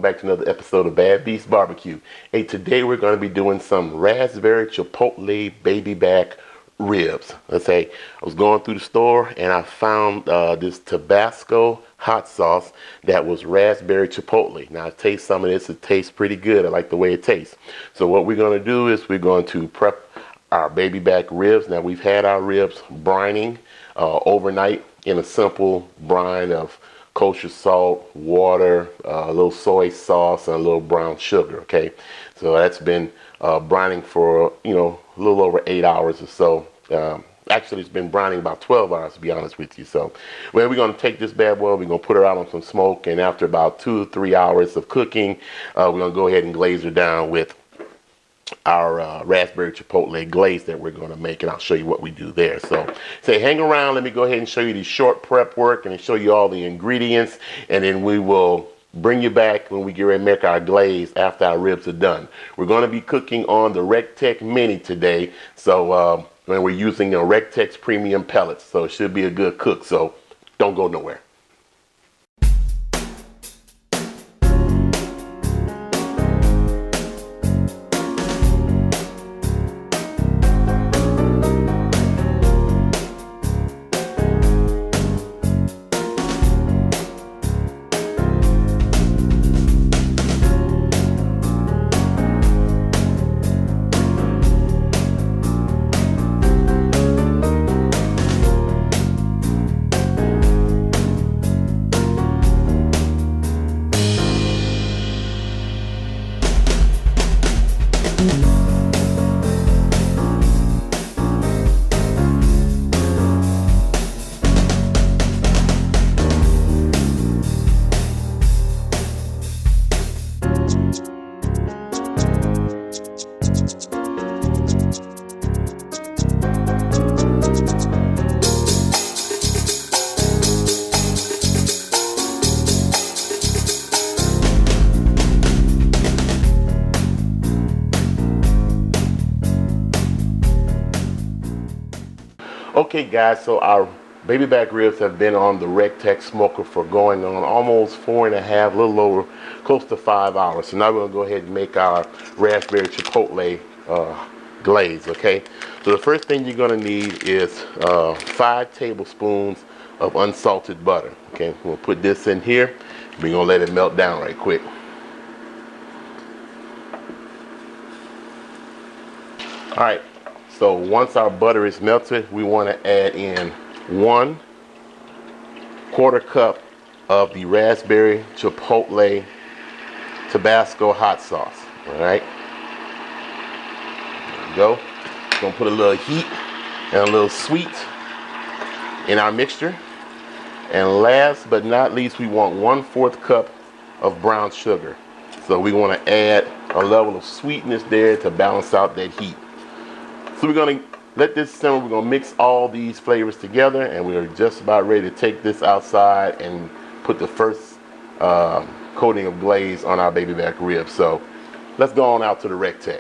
back to another episode of Bad Beast Barbecue. Hey, today we're going to be doing some raspberry chipotle baby back ribs. Let's say I was going through the store and I found this Tabasco hot sauce that was raspberry chipotle. Now I taste some of this, it tastes pretty good. I like the way it tastes. So what we're going to do is we're going to prep our baby back ribs. Now we've had our ribs brining overnight in a simple brine of kosher salt, water, a little soy sauce, and a little brown sugar. Okay, so that's been brining for a little over 8 hours or so. Actually, it's been brining about 12 hours, to be honest with you. So, well, we're going to take this bad boy, we're going to put her out on some smoke, and after about 2 or 3 hours of cooking, we're going to go ahead and glaze her down with our raspberry chipotle glaze that we're going to make, and I'll show you what we do there. So say hang around, let me go ahead and show you the short prep work and show you all the ingredients, and then we will bring you back when we get ready to make our glaze after our ribs are done. We're going to be cooking on the Rectex Mini today, so when we're using a Rectex premium pellets, so it should be a good cook, so don't go nowhere. Okay guys, so our baby back ribs have been on the Rectex smoker for going on almost 4.5, a little over, close to 5 hours. So now we're going to go ahead and make our raspberry chipotle glaze, okay? So the first thing you're going to need is 5 tablespoons of unsalted butter, okay? We'll put this in here. We're going to let it melt down right quick. All right. So once our butter is melted, we want to add in 1/4 cup of the raspberry chipotle Tabasco hot sauce. All right, there we go. We're gonna put a little heat and a little sweet in our mixture. And last but not least, we want 1/4 cup of brown sugar. So we want to add a level of sweetness there to balance out that heat. So we're going to let this simmer. We're going to mix all these flavors together, and we're just about ready to take this outside and put the first coating of glaze on our baby back ribs. So let's go on out to the Rectex.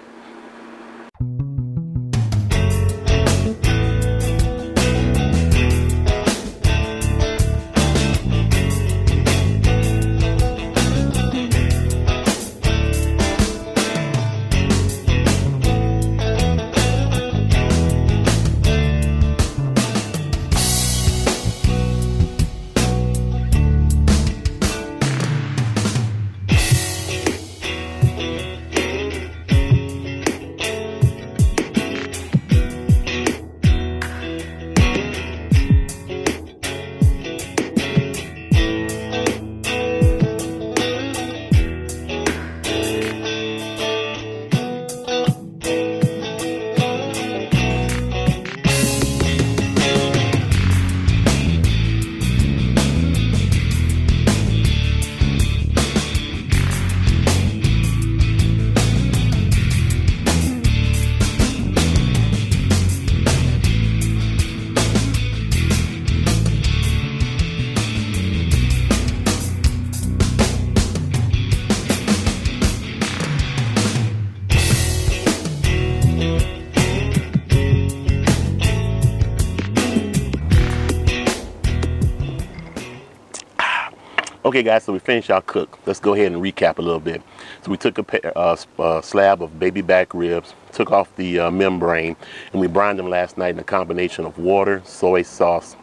Okay, guys, so we finished our cook. Let's go ahead and recap a little bit. So we took a slab of baby back ribs, took off the membrane, and we brined them last night in a combination of water, soy sauce,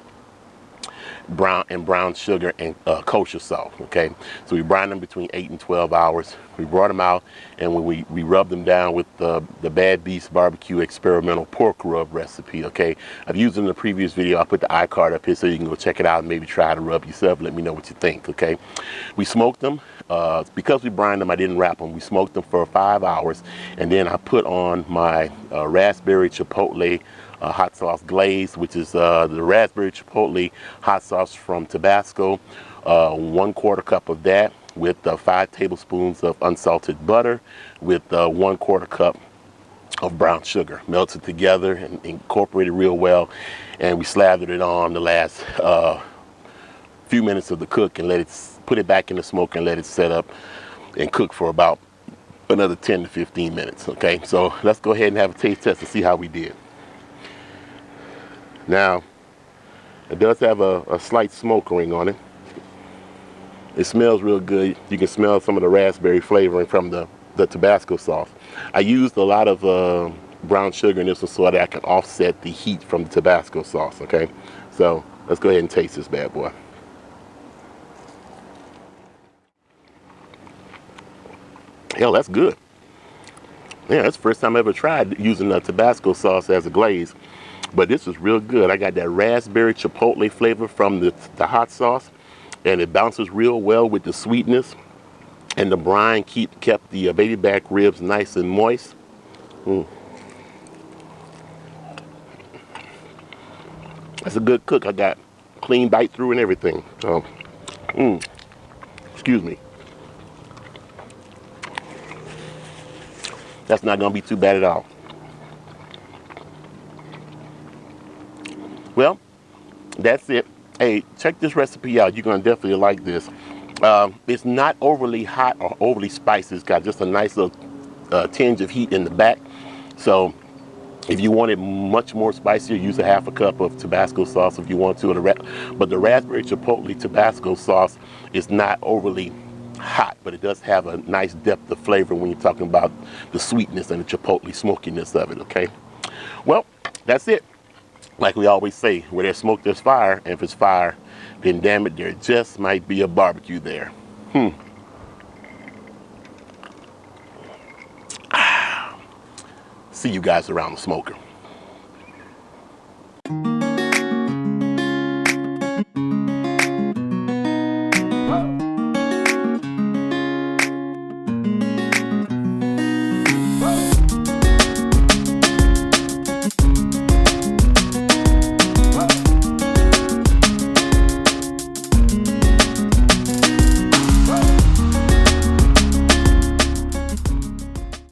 brown sugar, and kosher salt. Okay, so we brined them between 8 and 12 hours. We brought them out, and we rubbed them down with the Bad Beast Barbecue experimental pork rub recipe. Okay, I've used it in the previous video. I'll put the iCard up here so you can go check it out and maybe try to rub yourself. Let me know what you think. Okay, we smoked them. Because we brined them, I didn't wrap them. We smoked them for 5 hours, and then I put on my raspberry chipotle hot sauce glaze, which is the raspberry chipotle hot sauce from Tabasco. 1/4 cup of that with 5 tablespoons of unsalted butter with 1/4 cup of brown sugar, melted together and incorporated real well. And we slathered it on the last few minutes of the cook and put it back in the smoke and let it set up and cook for about another 10 to 15 minutes. Okay, so let's go ahead and have a taste test to see how we did. Now, it does have a slight smoke ring on it. It smells real good. You can smell some of the raspberry flavoring from the Tabasco sauce. I used a lot of brown sugar in this one so that I can offset the heat from the Tabasco sauce. Okay, so let's go ahead and taste this bad boy. Hell, that's good. Yeah, that's the first time I ever tried using the Tabasco sauce as a glaze. But this is real good. I got that raspberry chipotle flavor from the hot sauce, and it bounces real well with the sweetness. And the brine kept the baby back ribs nice and moist. That's a good cook. I got clean bite through and everything. So, excuse me. That's not gonna be too bad at all. Well, that's it. Hey, check this recipe out. You're gonna definitely like this. It's not overly hot or overly spicy. It's got just a nice little tinge of heat in the back. So if you want it much more spicier, use a 1/2 cup of Tabasco sauce if you want to. But the raspberry chipotle Tabasco sauce is not overly hot, but it does have a nice depth of flavor when you're talking about the sweetness and the chipotle smokiness of it. Okay, well, that's it. Like we always say, where there's smoke, there's fire. And if it's fire, then damn it, there just might be a barbecue there. See you guys around the smoker.